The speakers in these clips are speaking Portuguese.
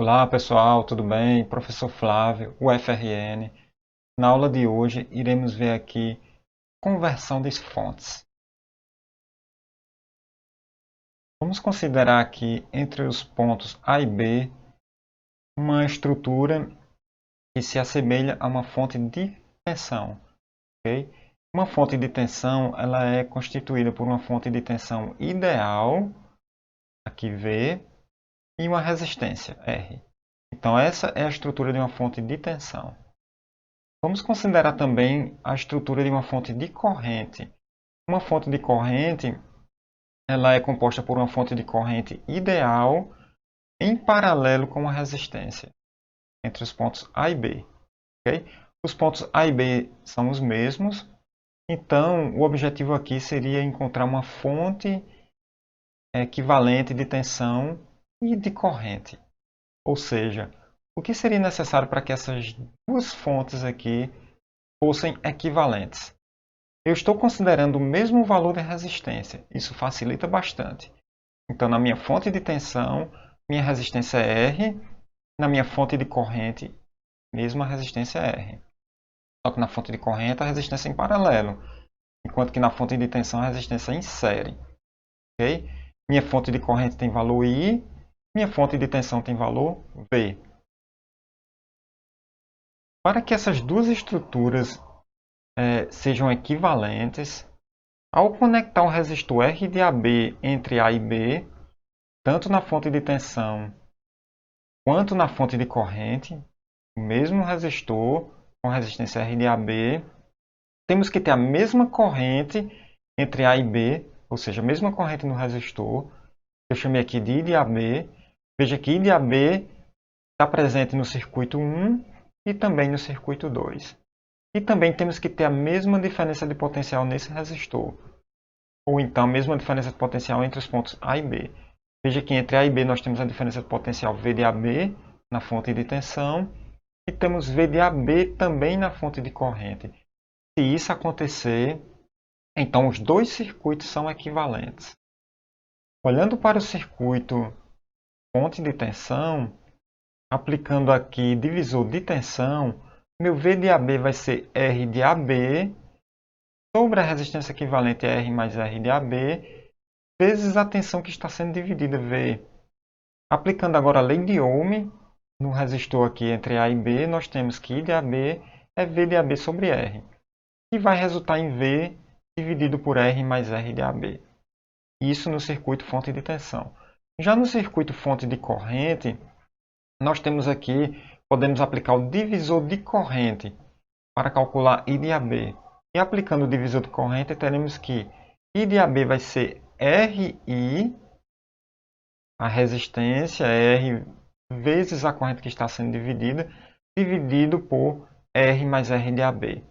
Olá pessoal, tudo bem? Professor Flávio, UFRN. Na aula de hoje iremos ver aqui conversão de fontes. Vamos considerar aqui entre os pontos A e B uma estrutura que se assemelha a uma fonte de tensão. Ok? Uma fonte de tensão ela é constituída por uma fonte de tensão ideal, aqui V, e uma resistência, R. Então essa é a estrutura de uma fonte de tensão. Vamos considerar também a estrutura de uma fonte de corrente. Uma fonte de corrente ela é composta por uma fonte de corrente ideal em paralelo com uma resistência entre os pontos A e B. Okay? Os pontos A e B são os mesmos, então o objetivo aqui seria encontrar uma fonte equivalente de tensão e de corrente. Ou seja, o que seria necessário para que essas duas fontes aqui fossem equivalentes? Eu estou considerando o mesmo valor de resistência. Isso facilita bastante. Então, na minha fonte de tensão, minha resistência é R. Na minha fonte de corrente, mesma resistência é R. Só que na fonte de corrente, a resistência é em paralelo. Enquanto que na fonte de tensão, a resistência é em série. Okay? Minha fonte de corrente tem valor I. Minha fonte de tensão tem valor V. Para que essas duas estruturas sejam equivalentes, ao conectar um resistor R de AB entre A e B, tanto na fonte de tensão quanto na fonte de corrente, o mesmo resistor com resistência R de AB, temos que ter a mesma corrente entre A e B, ou seja, a mesma corrente no resistor. Eu chamei aqui de I de AB. Veja que I de AB está presente no circuito 1 e também no circuito 2. E também temos que ter a mesma diferença de potencial nesse resistor. Ou então a mesma diferença de potencial entre os pontos A e B. Veja que entre A e B nós temos a diferença de potencial V de AB na fonte de tensão e temos V de AB também na fonte de corrente. Se isso acontecer, então os dois circuitos são equivalentes. Olhando para o circuito fonte de tensão, aplicando aqui divisor de tensão, meu V de AB vai ser R de AB sobre a resistência equivalente a R mais R de AB, vezes a tensão que está sendo dividida, V. Aplicando agora a lei de Ohm, no resistor aqui entre A e B, nós temos que I de AB é V de AB sobre R, que vai resultar em V dividido por R mais R de AB. Isso no circuito fonte de tensão. Já no circuito fonte de corrente, nós temos aqui, podemos aplicar o divisor de corrente para calcular I de AB. E aplicando o divisor de corrente, teremos que I de AB vai ser RI, a resistência R vezes a corrente que está sendo dividida, dividido por R mais R de AB.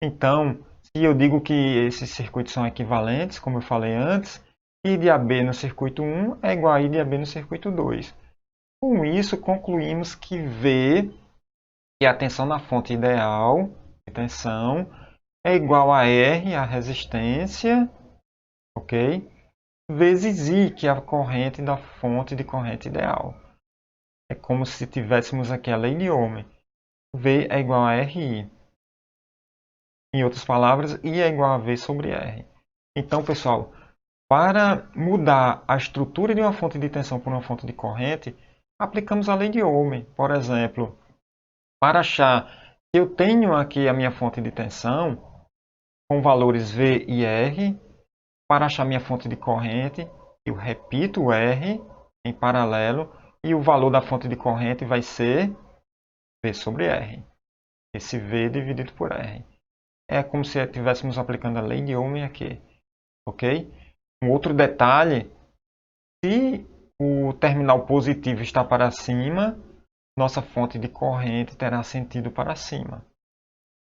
Então, se eu digo que esses circuitos são equivalentes, como eu falei antes, I de AB no circuito 1 é igual a I de AB no circuito 2. Com isso, concluímos que V, que é a tensão na fonte ideal de tensão, é igual a R, a resistência, ok? Vezes I, que é a corrente da fonte de corrente ideal. É como se tivéssemos aqui a lei de Ohm. V é igual a RI. Em outras palavras, I é igual a V sobre R. Então, pessoal, para mudar a estrutura de uma fonte de tensão por uma fonte de corrente, aplicamos a lei de Ohm. Por exemplo, para achar que eu tenho aqui a minha fonte de tensão com valores V e R, para achar minha fonte de corrente, eu repito o R em paralelo e o valor da fonte de corrente vai ser V sobre R. Esse V dividido por R. É como se estivéssemos aplicando a lei de Ohm aqui. Ok? Um outro detalhe, se o terminal positivo está para cima, nossa fonte de corrente terá sentido para cima.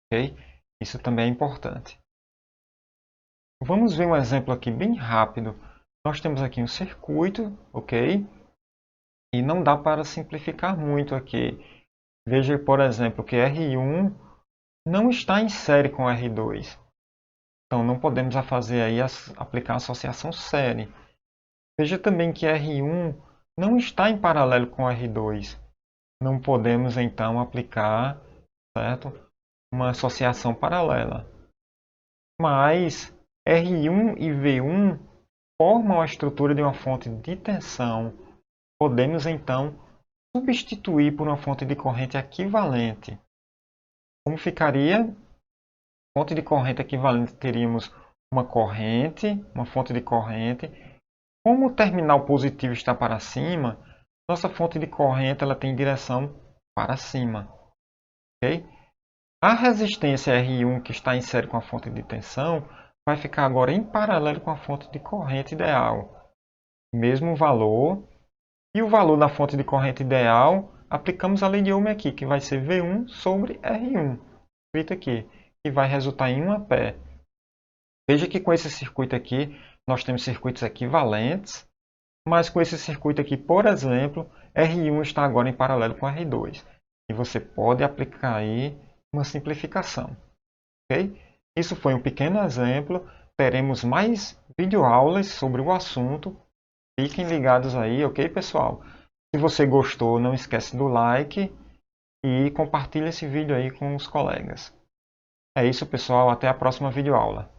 Ok? Isso também é importante. Vamos ver um exemplo aqui bem rápido. Nós temos aqui um circuito, ok? E não dá para simplificar muito aqui. Veja, por exemplo, que R1 não está em série com R2. Então, não podemos fazer aí aplicar a associação série. Veja também que R1 não está em paralelo com R2. Não podemos então aplicar, certo? Uma associação paralela. Mas R1 e V1 formam a estrutura de uma fonte de tensão. Podemos então substituir por uma fonte de corrente equivalente. Como ficaria? Fonte de corrente equivalente, teríamos uma fonte de corrente. Como o terminal positivo está para cima, nossa fonte de corrente ela tem direção para cima. Okay? A resistência R1 que está em série com a fonte de tensão vai ficar agora em paralelo com a fonte de corrente ideal. Mesmo valor. E o valor da fonte de corrente ideal, aplicamos a lei de Ohm aqui, que vai ser V1 sobre R1. Escrito aqui, que vai resultar em 1 ampere. Veja que com esse circuito aqui, nós temos circuitos equivalentes, mas com esse circuito aqui, por exemplo, R1 está agora em paralelo com R2. E você pode aplicar aí uma simplificação. Okay? Isso foi um pequeno exemplo. Teremos mais videoaulas sobre o assunto. Fiquem ligados aí, ok, pessoal? Se você gostou, não esquece do like e compartilhe esse vídeo aí com os colegas. É isso, pessoal. Até a próxima videoaula.